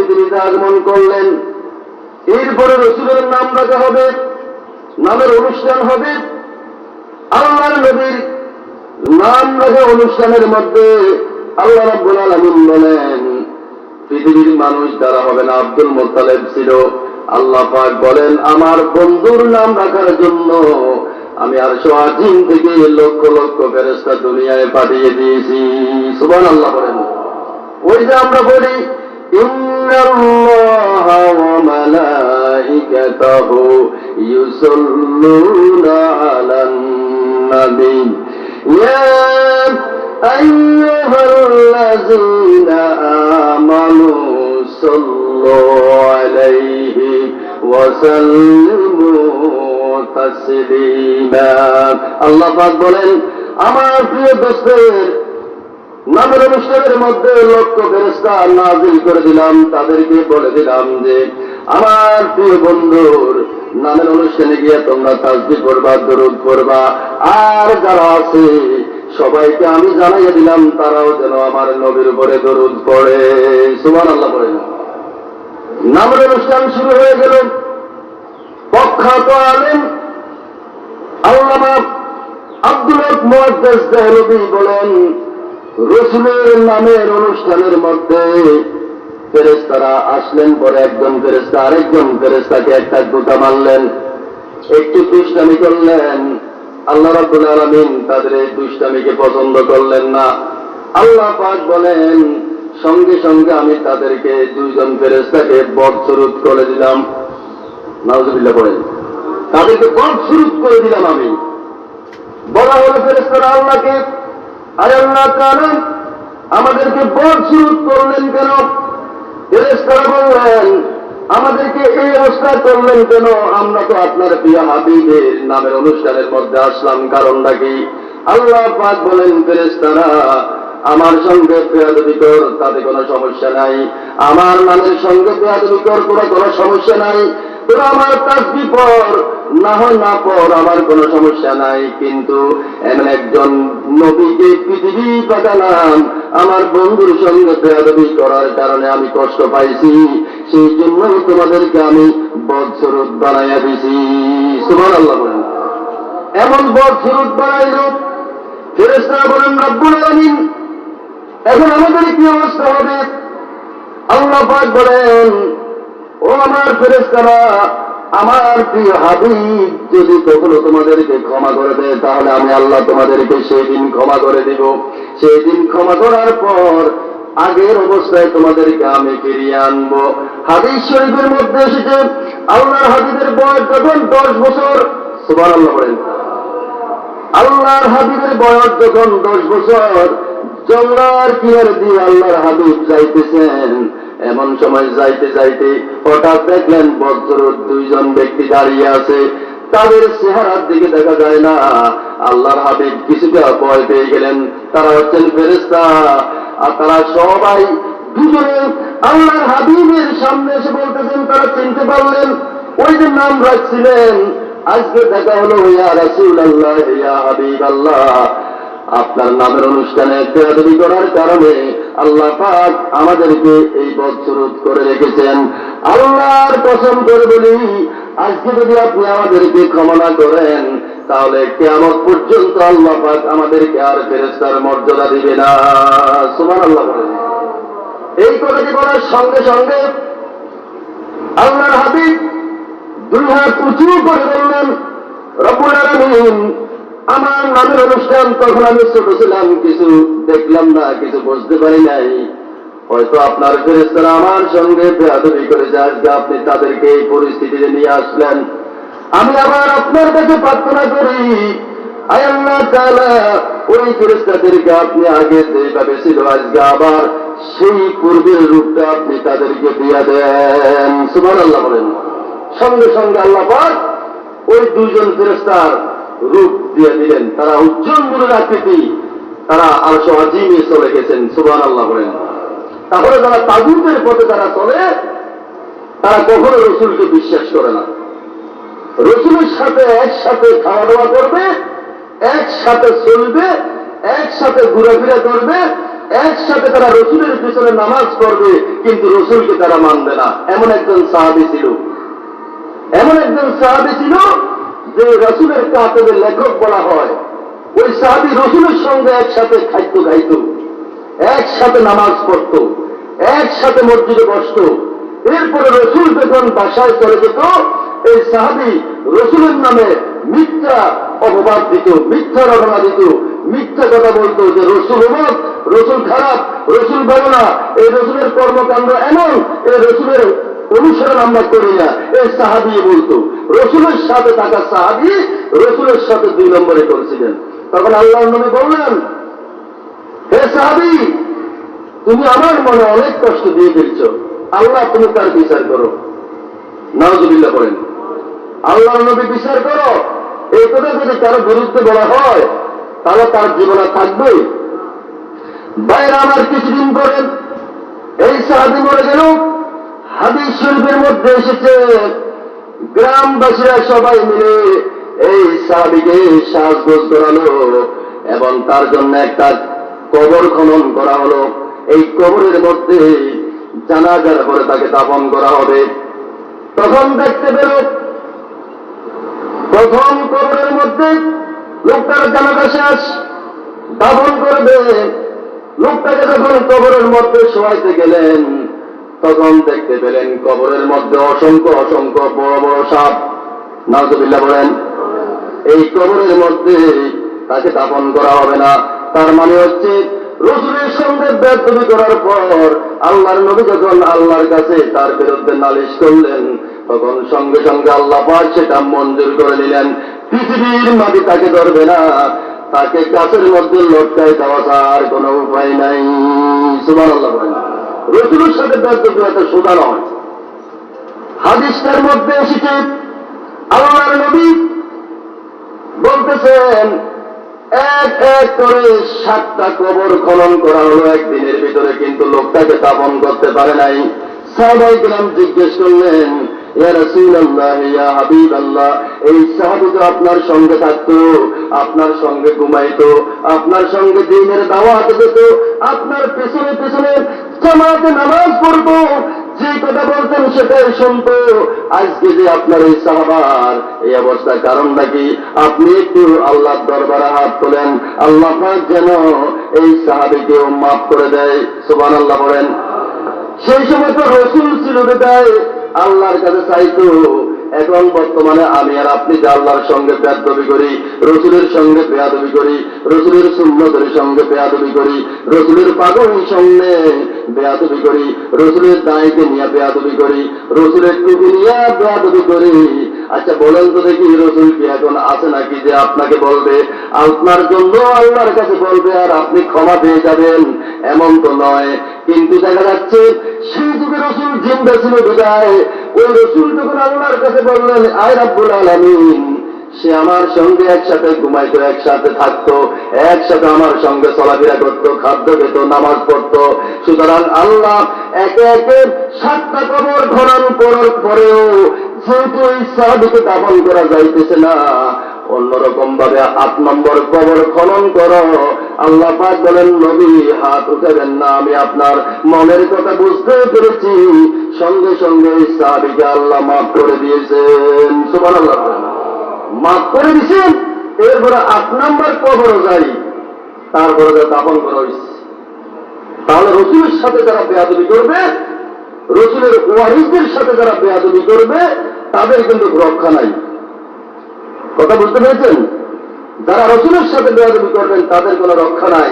পৃথিবীতে আগমন করলেন। এরপরে রসুলের নাম রাখা হবে, নামের অনুষ্ঠান হবে। আল্লাহর নবীর নাম রাখা অনুষ্ঠানের মধ্যে আল্লাহ রাব্বুল আলামিন বলেন, পৃথিবীর মানুষ দ্বারা হবে না, আব্দুল মুত্তালিব ছিল। আল্লাহ পাক বলেন, আমার বন্ধুর নাম রাখার জন্য আমি আরশ আজিম থেকে লক্ষ লক্ষ ফেরেশতা দুনিয়ায় পাঠিয়ে দিয়েছি। সুবহানাল্লাহ বলেন। ওই যে আমরা বলি, ইন্নাল্লাহা ওয়া মালাইকাতাহু ইউসাল্লুনা আলান নবী ইয়া আইয়ুহাল্লাযীনা আমানু সাল্লু আলাইহি ওয়া সাল্লিমু তাসলিমা। আল্লাহ পাক বলেন, আমার প্রিয় দোস্তের নামের অনুষ্ঠানের মধ্যে লক্ষ ফেরেশতা নাযিল করে দিলাম, তাদেরকে বলে দিলাম যে আমার প্রিয় বন্ধুর নামের অনুষ্ঠানে গিয়ে তোমরা তাসবিহ পড়বা, দরুদ পড়বা, আর যারা আছে সবাইকে আমি জানাইয়া দিলাম তারাও যেন আমার নবীর উপরে দরুদ পড়ে। সুবহানাল্লাহ বলেন। নামের অনুষ্ঠান শুরু হয়ে গেল। প্রখ্যাত আলেম আল্লামা আব্দুল হক মুহাদ্দিস দেহলভী বলেন, রসুলের নামের অনুষ্ঠানের মধ্যে ফেরেশতারা আসলেন, পরে একজন ফেরেশতা আরেকজন ফেরেশতাকে একটা গোটা মারলেন, একটু দুষ্টামি করলেন। আল্লাহ রাব্বুল আলামিন তাদের এই দুষ্টামিকে পছন্দ করলেন না। আল্লাহ পাক বলেন, সঙ্গে সঙ্গে আমি তাদেরকে দুইজন ফেরেশতাকে বদসুরুত করে দিলাম। নাউজুবিল্লাহ বলেন, তাদেরকে বদসুরুত করে দিলাম আমি। বলা হলো ফেরেশতারা আল্লাহকে, আরে আল্লাহ তাআলা আমাদেরকে বদসুরুত করলেন কেন? ফেরেশতারা বললেন, আমাদেরকে এই অবস্থা করলেন কেন? আমরা তো আপনার প্রিয় হাবিবের নামের অনুষ্ঠানের মধ্যে আসলাম, কারণটা কি? আল্লাহ পাক বলেন, ফেরেশতারা আমার সঙ্গে বেয়াদবি কর, তাতে কোনো সমস্যা নাই। আমার নামের সঙ্গে বেয়াদবি কর, কোনো সমস্যা নাই। তোরা আমার তাসবিহ পড়, না হয় না পড়, আমার কোনো সমস্যা নাই। কিন্তু এমন একজন নবীকে পৃথিবী পাঠালাম, আমার বন্ধুর সঙ্গে বেয়াদবি করার কারণে আমি কষ্ট পাইছি, সেই জন্য তোমাদেরকে আমি বদসুরুত বানাইয়া দিছি। সুবহানাল্লাহ বলেন। এমন বদসুরুত বানাইল, ফেরেশতারা বলেন, রব্বুল আলামিন এখন আমাদের কি অবস্থা হবে? আল্লাহ পাক বলেন, ও আমার ফেরেশতারা, আমার প্রিয় হাবিব যদি কখনো তোমাদেরকে ক্ষমা করে দেয়, তাহলে আমি আল্লাহ তোমাদেরকে সেই দিন ক্ষমা করে দিব। সেই দিন ক্ষমা করার পর আগের অবস্থায় তোমাদেরকে আমি ফিরিয়ে আনবো। হাদিস শরীফের মধ্যে এসেছে, আল্লাহর হাবিবের বয়স যখন 10 বছর, সুবহানাল্লাহ বলেন, আল্লাহর হাবিবের বয়স যখন 10 বছর, জংলার কিনার দিয়ে আল্লাহর হাবিব যাইতেছেন। এমন সময় যাইতে যাইতে হঠাৎ দেখলেন বদসুরুত দুইজন ব্যক্তি দাঁড়িয়ে আছে। তাদের চেহারার দিকে দেখা যায় না। আল্লাহর হাবিব কিছুটা ভয় পেয়ে গেলেন। তারা হচ্ছেন ফেরেশতা, আর তারা সবাই দুজনে আল্লাহর হাবিবের সামনে এসে বলতেছেন, তারা চিনতে পারলেন ওই যে নাম রাখছিলেন, আজকে দেখা হলো, ইয়া রাসূলুল্লাহ, ইয়া হাবিবাল্লাহ, আপনার নামের অনুষ্ঠানে বেয়াদবি করার কারণে আল্লাহ পাক আমাদেরকে এই বদসুরুত করে রেখেছেন। আল্লাহর কসম করে বলি, আজকে যদি আপনি আমাদেরকে ক্ষমা না করেন, তাহলে কিয়ামত পর্যন্ত আল্লাহ পাক আমাদেরকে আর ফেরেশতার মর্যাদা দিবে না। সুবহানাল্লাহ বলেন। এই কথাটি বলার সঙ্গে সঙ্গে আল্লাহর হাবিব দুই হাত উঁচু করে বললেন, রব্বুল আলামিন আমার নামের অনুষ্ঠান, তখন আমি ছোট ছিলাম, কিছু দেখলাম না, কিছু বুঝতে পারি নাই। হয়তো আপনার ফেরেশতারা আমার সঙ্গে বেয়াদবি করেছে, আজকে আপনি তাদেরকে এই পরিস্থিতিতে নিয়ে আসলেন। আমি আবার আপনার কাছে প্রার্থনা করি, আয় আল্লাহ তাআলা, ওই ফেরেশতাদেরকে আপনি আগে যেভাবে ছিল, আজকে আবার সেই পূর্বের রূপটা আপনি তাদেরকে দিয়ে দেন। সুবহানাল্লাহ বলেন। সঙ্গে সঙ্গে আল্লাহ পাক ওই দুইজন ফেরেশতার রূপ দিয়ে দিলেন। তারা উজ্জ্বল নূরের আকৃতি, তারা আরশ আজিমে চলে গেছেন। সুবহানাল্লাহ বলেন। তাহলে যারা তাগুতের পথে তারা চলে, তারা কখনো রসুলকে বিশ্বাস করে না। রসুলের সাথে একসাথে খাওয়া দাওয়া করবে, একসাথে চলবে, একসাথে ঘোরাফেরা করবে, একসাথে তারা রসুলের পিছনে নামাজ পড়বে, কিন্তু রসুলকে তারা মানবে না। এমন একজন সাহাবী ছিল, এমন একজন সাহাবী ছিল যে রসুলের কাতেবের লেখক বলা হয়। ওই সাহাবী রসুলের সঙ্গে একসাথে খাইত খাইত, একসাথে নামাজ পড়ত, একসাথে মসজিদে বসত। এরপরে রসুল যখন বাসায় চলে যেত, এই সাহাবী রসুলের নামে মিথ্যা অপবাদ দিত, মিথ্যা রটনা দিত, মিথ্যা কথা বলতো যে রসুল অমুক, রসুল খারাপ, রসুল ভালো না, এই রসুলের কর্মকাণ্ড এমন, এই রসুলের অনুসরণ আমরা করি না, এই সাহাবী বলতো। রসুলের সাথে থাকা সাহাবী রসুলের সাথে 2 নম্বরে করেছিলেন। তখন আল্লাহর নবী বললেন, হে সাহাবী, তুমি আমার মনে অনেক কষ্ট দিয়ে ফেলছ, আল্লাহ তুমি তার বিচার করো। নাউজুবিল্লাহ করেন, আল্লাহর নবী বিচার করো। এই কথা যদি কারো বিরুদ্ধে বলা হয় তাহলে তার জীবনে থাকবে। বাইরে আমার কিছুদিন পরে এই সাহাবী মরে গেল। হাদিস শরীফের মধ্যে এসেছে, গ্রামবাসীরা সবাই মিলে এই সাহাবীকে সাজগোজ করালো এবং তার জন্য একটা কবর খনন করা হলো। এই কবরের মধ্যে জানাজার পরে তাকে দাফন করা হবে। তখন দেখতে পেল, প্রথম কবরের মধ্যে লোকটার জানাজা শেষ, দাফন করবে। লোকটাকে যখন কবরের মধ্যে শোয়াইতে গেলেন, তখন দেখতে পেলেন কবরের মধ্যে অসংখ্য অসংখ্য বড় বড় সাপ। নাউজুবিল্লাহ বলেন, এই কবরের মধ্যে তাকে দাফন করা হবে না। তার মানে হচ্ছে রসুলের সঙ্গে বেয়াদবি করার পর আল্লাহর নবী যখন আল্লাহর কাছে তার বিরুদ্ধে নালিশ করলেন, তখন সঙ্গে সঙ্গে আল্লাহ পাক সেটা মঞ্জুর করে নিলেন। পৃথিবীর মাটি তাকে ধরবে না, তাকে গাছের মধ্যে লটকায় দেওয়া ছাড়ার কোনো উপায় নাই। সুবহানাল্লাহ বলেন, রসুলের সাথে বেয়াদবি এত সোজা নয়। হাদিসটার মধ্যে এসেছে, আল্লাহর নবী বলতেছেন, এক এক করে 7টা কবর খনন করা হলো একদিনের ভিতরে, কিন্তু লোকটাকে দাফন করতে পারে নাই। সাহাবায়ে কেরাম জিজ্ঞেস করলেন, ইয়া রাসূলুল্লাহ, ইয়া হাবিবাল্লাহ, এই সাহাবী তো আপনার সঙ্গে থাকতো, আপনার সঙ্গে ঘুমাইতো, আপনার সঙ্গে দ্বীনের দাওয়াত দিত, আপনার পেছনে পেছনে জামাতে নামাজ পড়তো, যে কথা বলতেন সেটাই শুনতো। আজকে যে আপনার এই সাহাবার এই অবস্থার কারণটা কি? আপনি একটু আল্লাহর দরবারে হাত তোলেন, আল্লাহ পাক যেন এই সাহাবীকেও মাফ করে দেয়। সুবহানাল্লাহ বলেন। সেই সময় তো রসুল ছিল বিদায় আল্লাহর কাছে চাইতো। এখন বর্তমানে আমি আর আপনি যে আল্লাহর সঙ্গে বেয়াদবি করি, রসুলের সঙ্গে বেয়াদবি করি, রসুলের সুন্নতের সঙ্গে বেয়াদবি করি, রসুলের পাগলের সঙ্গে বেয়াদবি করি, রসুলের দায়কে নিয়ে বেয়াদবি করি, রসুলের টুপি নিয়ে বেয়াদবি করি। আচ্ছা বলেন তো দেখি, রসুল কি এখন আছে নাকি যে আপনাকে বলবে, আপনার জন্য আল্লাহর কাছে বলবে আর আপনি ক্ষমা পেয়ে যাবেন? এমন তো নয়। কিন্তু দেখা যাচ্ছে সেই যুগে রসুল জিন্দা ছিল বিদায় ওই রসুল যখন আল্লাহর কাছে বললেন, আয় রাব্বুল আলামিন, সে আমার সঙ্গে একসাথে ঘুমাইতো, একসাথে থাকতো, একসাথে আমার সঙ্গে চলাফেরা করতো, খাদ্য খেত, নামাজ পড়তো। সুতরাং আল্লাহ একে একে 7টা কবর খনন করার পরেও যেহেতু এই সাহাবীকে দাফন করা যাইতেছে না, অন্যরকম ভাবে 8 নম্বর কবর খনন করো। আল্লাহ পাক বলেন, নবী হাত উঠাবেন না, আমি আপনার মনের কথা বুঝতে পেরেছি। সঙ্গে সঙ্গে এই সাহাবীকে আল্লাহ মাফ করে দিয়েছেন। সুবহানাল্লাহ, মাফ করে দিয়েছেন। এরপরে 8 নম্বর কবর যাই, তারপরে যা দাফন করা হয়েছে। তাহলে রসুলের সাথে যারা বেয়াদবি করবে, রসুলের ওয়ারিসদের সাথে যারা বেয়াদবি করবে, তাদের কিন্তু রক্ষা নাই। কথা বুঝতে পেরেছেন? যারা রসুলের সাথে বেয়াদবি করবেন তাদের কোনো রক্ষা নাই।